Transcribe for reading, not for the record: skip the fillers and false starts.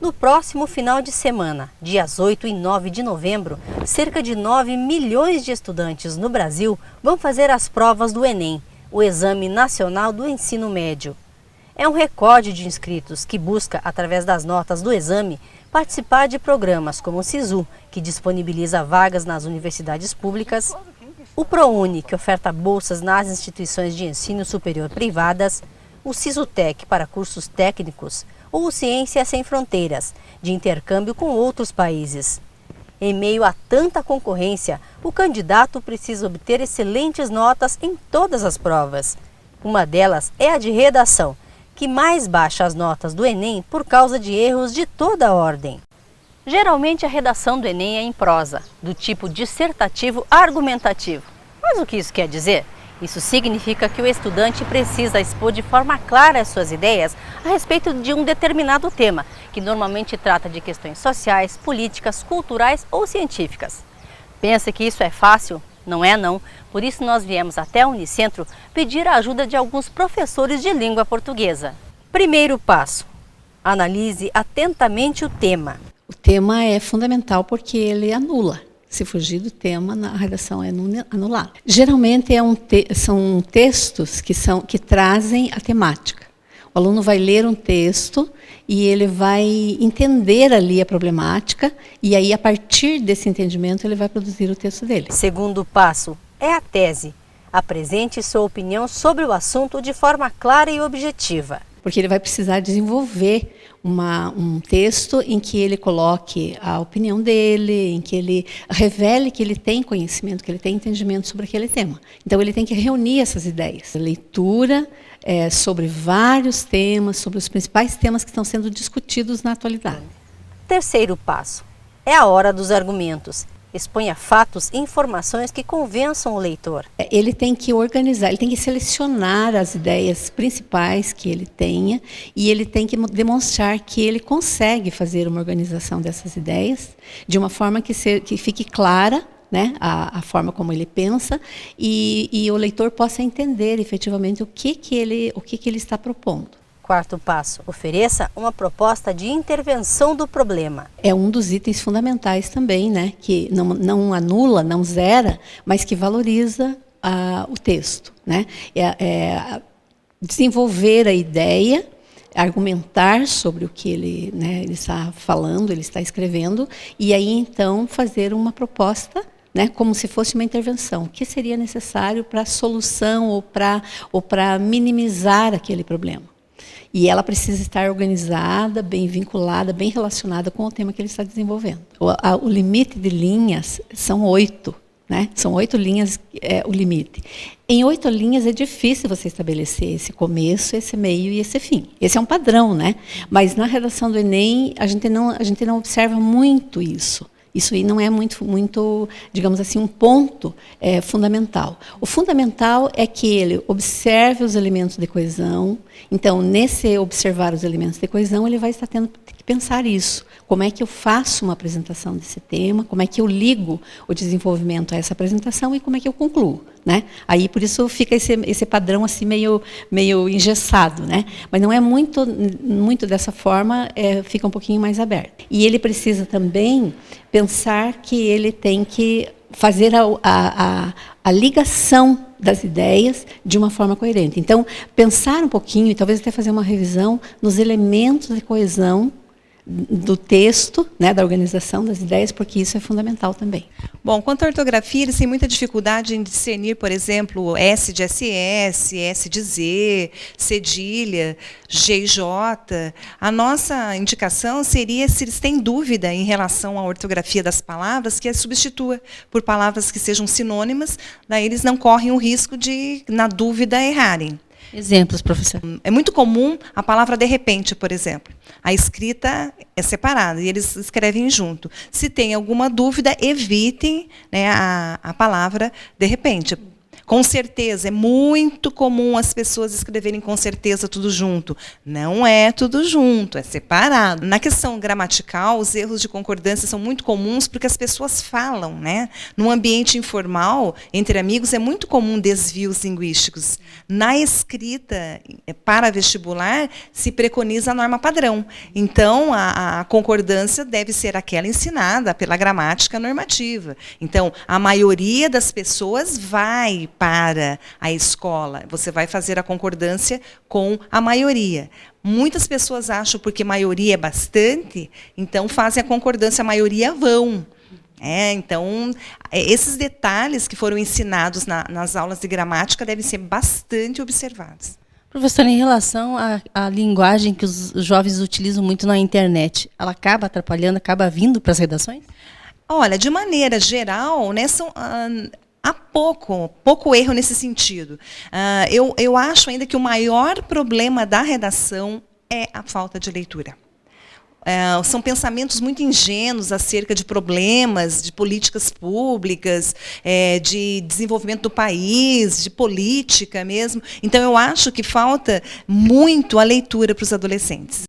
No próximo final de semana, dias 8 e 9 de novembro, cerca de 9 milhões de estudantes no Brasil vão fazer as provas do Enem, o Exame Nacional do Ensino Médio. É um recorde de inscritos que busca, através das notas do exame, participar de programas como o SISU, que disponibiliza vagas nas universidades públicas, o ProUni, que oferta bolsas nas instituições de ensino superior privadas, o SISUTEC para cursos técnicos ou o Ciências Sem Fronteiras, de intercâmbio com outros países. Em meio a tanta concorrência, o candidato precisa obter excelentes notas em todas as provas. Uma delas é a de redação, que mais baixa as notas do Enem por causa de erros de toda a ordem. Geralmente a redação do Enem é em prosa, do tipo dissertativo argumentativo. Mas o que isso quer dizer? Isso significa que o estudante precisa expor de forma clara as suas ideias a respeito de um determinado tema, que normalmente trata de questões sociais, políticas, culturais ou científicas. Pensa que isso é fácil? Não é não. Por isso nós viemos até a Unicentro pedir a ajuda de alguns professores de língua portuguesa. Primeiro passo: analise atentamente o tema. O tema é fundamental porque ele anula. Se fugir do tema, a redação é anulada. Geralmente são textos que trazem a temática. O aluno vai ler um texto e ele vai entender ali a problemática e aí, a partir desse entendimento, ele vai produzir o texto dele. Segundo passo é a tese. Apresente sua opinião sobre o assunto de forma clara e objetiva. Porque ele vai precisar desenvolver um texto em que ele coloque a opinião dele, em que ele revele que ele tem conhecimento, que ele tem entendimento sobre aquele tema. Então, ele tem que reunir essas ideias. Leitura sobre vários temas, sobre os principais temas que estão sendo discutidos na atualidade. Terceiro passo é a hora dos argumentos. Exponha fatos e informações que convençam o leitor. Ele tem que organizar, ele tem que selecionar as ideias principais que ele tenha e ele tem que demonstrar que ele consegue fazer uma organização dessas ideias de uma forma que fique clara, né, a forma como ele pensa e o leitor possa entender efetivamente o que ele está propondo. Quarto passo, ofereça uma proposta de intervenção do problema. É um dos itens fundamentais também, né, que não anula, não zera, mas que valoriza o texto, né? Desenvolver a ideia, argumentar sobre o que ele está falando, ele está escrevendo, e aí então fazer uma proposta, né, como se fosse uma intervenção. O que seria necessário para a solução ou para minimizar aquele problema? E ela precisa estar organizada, bem vinculada, bem relacionada com o tema que ele está desenvolvendo. O limite de linhas são 8, né? São 8 linhas o limite. Em 8 linhas é difícil você estabelecer esse começo, esse meio e esse fim. Esse é um padrão, né? Mas na redação do Enem a gente não observa muito isso. Isso aí não é muito, digamos assim, um ponto fundamental. O fundamental é que ele observe os elementos de coesão. Então, nesse observar os elementos de coesão, ele vai estar tendo que pensar isso. Como é que eu faço uma apresentação desse tema? Como é que eu ligo o desenvolvimento a essa apresentação e como é que eu concluo, né? Aí, por isso, fica esse padrão assim meio engessado, né? Mas não é muito dessa forma, fica um pouquinho mais aberto. E ele precisa também pensar que ele tem que fazer a ligação das ideias de uma forma coerente. Então, pensar um pouquinho e talvez até fazer uma revisão nos elementos de coesão do texto, né, da organização das ideias, porque isso é fundamental também. Bom, quanto à ortografia, eles têm muita dificuldade em discernir, por exemplo, S de SS, S de Z, cedilha, G e J. A nossa indicação seria, se eles têm dúvida em relação à ortografia das palavras, que as substitua por palavras que sejam sinônimas, daí eles não correm o risco de, na dúvida, errarem. Exemplos, professor. É muito comum a palavra de repente, por exemplo. A escrita é separada e eles escrevem junto. Se tem alguma dúvida, evitem, né, a palavra de repente. Com certeza, é muito comum as pessoas escreverem com certeza tudo junto. Não é tudo junto, é separado. Na questão gramatical, os erros de concordância são muito comuns porque as pessoas falam, né? Num ambiente informal, entre amigos, é muito comum desvios linguísticos. Na escrita para vestibular, se preconiza a norma padrão. Então, a concordância deve ser aquela ensinada pela gramática normativa. Então, a maioria das pessoas vai para a escola. Você vai fazer a concordância com a maioria. Muitas pessoas acham, porque maioria é bastante, então fazem a concordância, a maioria vão. Então, esses detalhes que foram ensinados nas aulas de gramática devem ser bastante observados. Professora, em relação à linguagem que os jovens utilizam muito na internet, ela acaba atrapalhando, acaba vindo para as redações? Olha, de maneira geral, né, há pouco erro nesse sentido. Eu acho ainda que o maior problema da redação é a falta de leitura. São pensamentos muito ingênuos acerca de problemas, de políticas públicas, de desenvolvimento do país, de política mesmo. Então, eu acho que falta muito a leitura para os adolescentes.